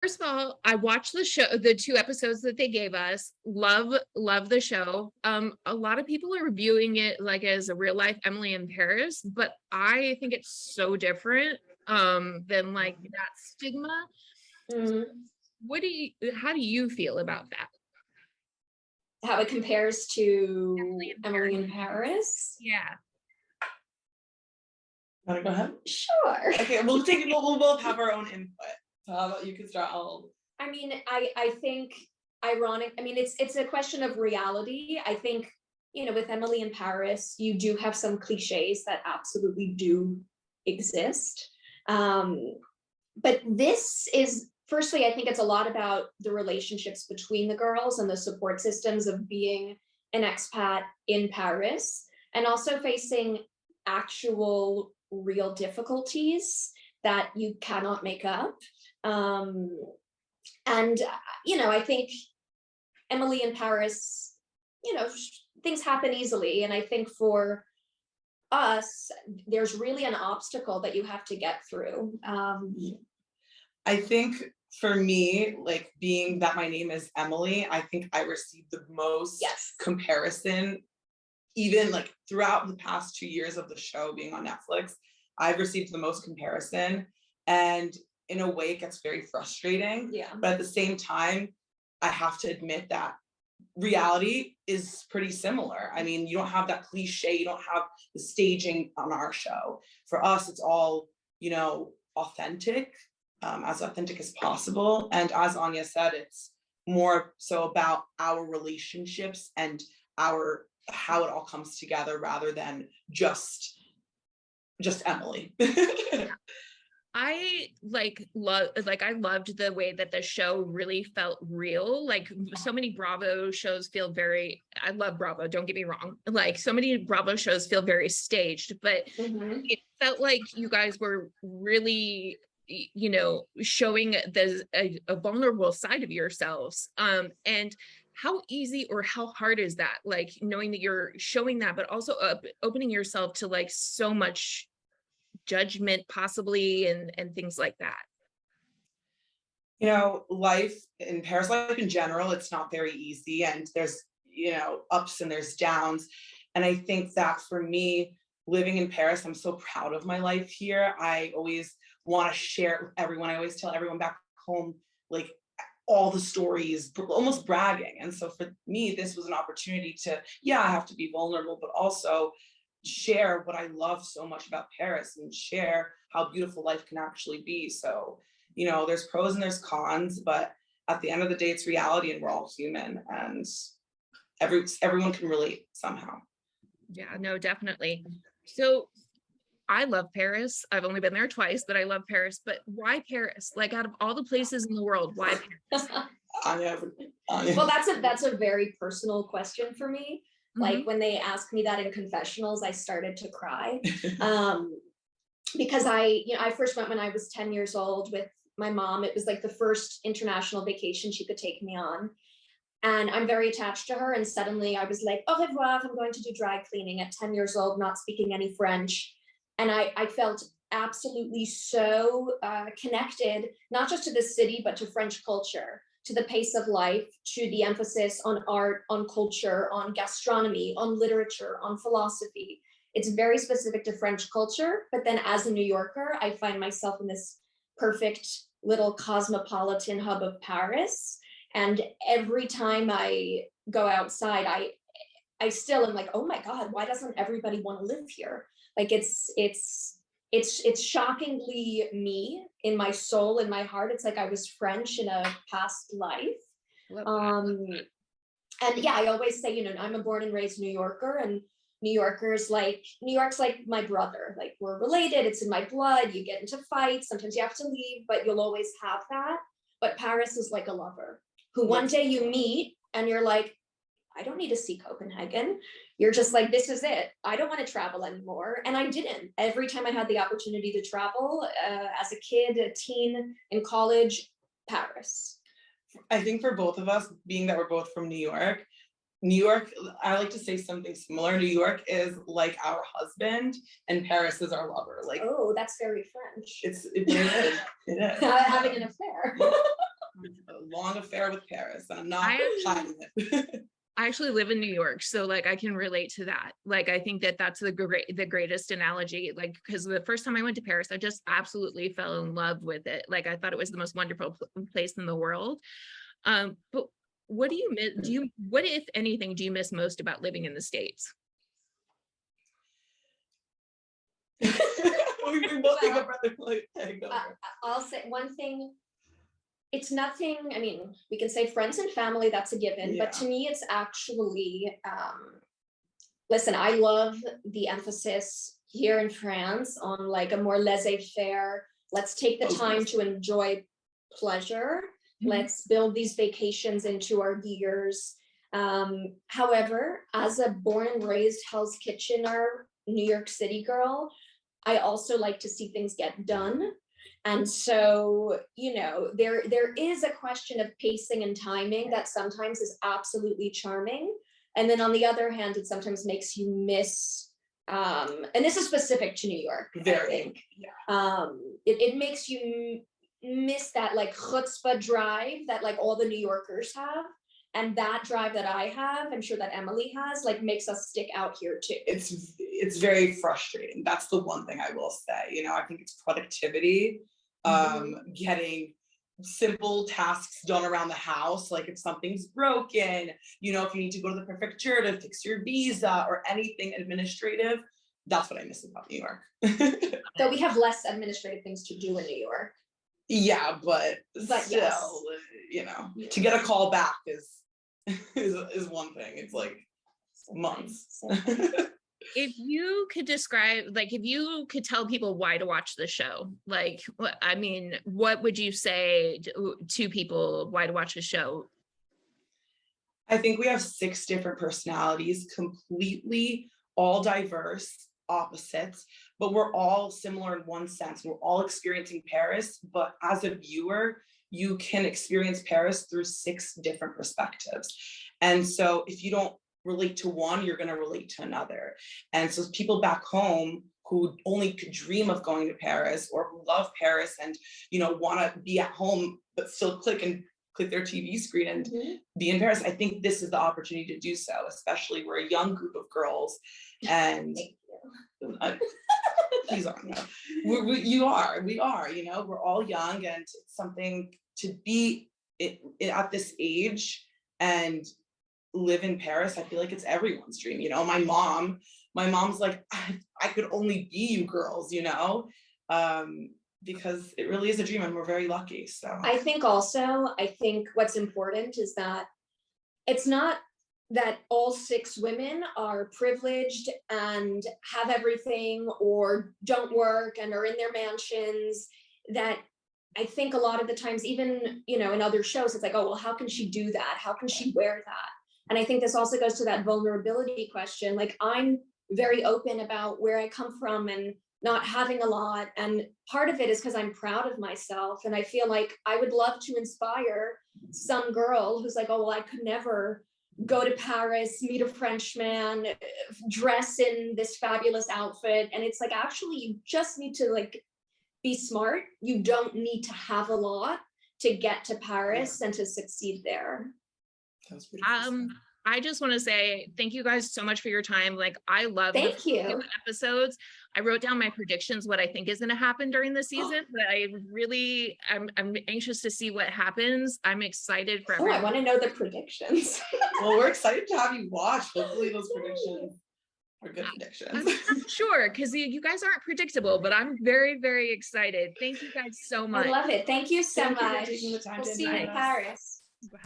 First of all, I watched the show, the 2 episodes that they gave us. Love the show. A lot of people are reviewing it like as a real life Emily in Paris, but I think it's so different than like that stigma. Mm. How do you feel about that? How it compares to Emily in Paris? Yeah. Want to go ahead? Sure. Okay, we'll both have our own input. So how about you can start? I mean, I think ironic. I mean, it's a question of reality. I think, you know, with Emily in Paris, you do have some cliches that absolutely do exist. But this is, firstly, I think it's a lot about the relationships between the girls and the support systems of being an expat in Paris, and also facing actual real difficulties that you cannot make up. And, you know, I think Emily in Paris, you know, things happen easily. And I think for us, there's really an obstacle that you have to get through. I think for me, like being that my name is Emily, I think I received the most comparison, even like throughout the past 2 years of the show being on Netflix. I've received the most comparison, and in a way it gets very frustrating. Yeah. But at the same time, I have to admit that reality is pretty similar. I mean, you don't have that cliche, you don't have the staging on our show. For us, it's all, you know, authentic, as authentic as possible. And as Anya said, it's more so about our relationships and how it all comes together rather than just Emily. I I loved the way that the show really felt real. Like so many Bravo shows feel I love Bravo, don't get me wrong. Like so many Bravo shows feel very staged, but it felt like you guys were really, you know, showing a vulnerable side of yourselves. And how easy or how hard is that? Like knowing that you're showing that, but also opening yourself to like so much judgment possibly and things like that. You know, life in Paris, life in general, it's not very easy, and there's, you know, ups and there's downs. And I think that for me, living in Paris, I'm so proud of my life here. I always want to share it with everyone. I always tell everyone back home, like all the stories, almost bragging. And so for me, this was an opportunity to, I have to be vulnerable, but also share what I love so much about Paris and share how beautiful life can actually be. So, you know, there's pros and there's cons, but at the end of the day, it's reality and we're all human, and everyone can relate somehow. Yeah, no, definitely. So I love Paris. I've only been there twice, but I love Paris. But why Paris? Like out of all the places in the world, why Paris? Well, that's a very personal question for me. Like when they asked me that in confessionals, I started to cry because I first went when I was 10 years old with my mom. It was like the first international vacation she could take me on. And I'm very attached to her. And suddenly I was like, au revoir, I'm going to do dry cleaning at 10 years old, not speaking any French. And I felt absolutely so connected, not just to the city, but to French culture, to the pace of life, to the emphasis on art, on culture, on gastronomy, on literature, on philosophy. It's very specific to French culture. But then as a New Yorker, I find myself in this perfect little cosmopolitan hub of Paris. And every time I go outside, I still am like, oh my God, why doesn't everybody want to live here? Like it's shockingly me in my soul, in my heart. It's like I was French in a past life. And yeah, I always say, you know, I'm a born and raised New Yorker, and New York's like my brother. Like we're related, it's in my blood. You get into fights, sometimes you have to leave, but you'll always have that. But Paris is like a lover who one day you meet and you're like, I don't need to see Copenhagen. You're just like, this is it. I don't want to travel anymore. And I didn't. Every time I had the opportunity to travel as a kid, a teen, in college, Paris. I think for both of us, being that we're both from New York, I like to say something similar. New York is like our husband and Paris is our lover. Like, oh, that's very French. It is. Having an affair. long affair with Paris, and I'm not I hiding it. I actually live in New York, so like I can relate to that. Like I think that that's the greatest analogy. Like because the first time I went to Paris, I just absolutely fell in love with it. Like I thought it was the most wonderful place in the world. But what do you miss? What if anything do you miss most about living in the States? We both think of brother like, hey, go there. I'll say one thing. It's nothing, I mean, we can say friends and family, that's a given, but to me, it's actually, listen, I love the emphasis here in France on like a more laissez-faire, let's take the time to enjoy pleasure. Let's build these vacations into our years. However, as a born and raised Hell's Kitchener, New York City girl, I also like to see things get done. And so, you know, there is a question of pacing and timing that sometimes is absolutely charming. And then on the other hand, it sometimes makes you miss, and this is specific to New York, I think. Yeah. It makes you miss that like chutzpah drive that like all the New Yorkers have. And that drive that I have, I'm sure that Emily has, like makes us stick out here too. It's very frustrating. That's the one thing I will say. You know, I think it's productivity, getting simple tasks done around the house. Like if something's broken, you know, if you need to go to the prefecture to fix your visa or anything administrative, that's what I miss about New York. So we have less administrative things to do in New York. Yeah, but still, yes. You know, to get a call back is one thing. It's like months. If you could describe, like, if you could tell people why to watch the show, like, I mean, what would you say to people why to watch the show? I think we have 6 different personalities, completely all diverse, opposites, but we're all similar in one sense. We're all experiencing Paris, but as a viewer, you can experience Paris through 6 different perspectives. And so if you don't relate to one, you're going to relate to another. And so people back home who only could dream of going to Paris or who love Paris and, you know, want to be at home, but still click their TV screen and be in Paris, I think this is the opportunity to do so, especially we're a young group of girls. And please aren't. No. We are, you know, we're all young, and it's something to be at this age and live in Paris. I feel like it's everyone's dream. You know, my mom's like, I could only be you girls, you know, because it really is a dream and we're very lucky. So I think what's important is that it's not that all 6 women are privileged and have everything or don't work and are in their mansions. That I think a lot of the times, even, you know, in other shows, it's like, oh, well, how can she do that? How can she wear that? And I think this also goes to that vulnerability question. Like, I'm very open about where I come from and not having a lot. And part of it is because I'm proud of myself. And I feel like I would love to inspire some girl who's like, oh, well, I could never go to Paris, meet a French man, dress in this fabulous outfit. And it's like, actually, you just need to like be smart. You don't need to have a lot to get to Paris and to succeed there. I just want to say thank you guys so much for your time. Like, I love the episodes. I wrote down my predictions, what I think is going to happen during the season, but I'm anxious to see what happens. I'm excited for everyone. I want to know the predictions. Well, we're excited to have you watch. Hopefully those predictions are good predictions. I'm not sure, because you guys aren't predictable, but I'm very, very excited. Thank you guys so much. I love it. Thank you so much. Taking the time We'll to see you in Paris. Bye.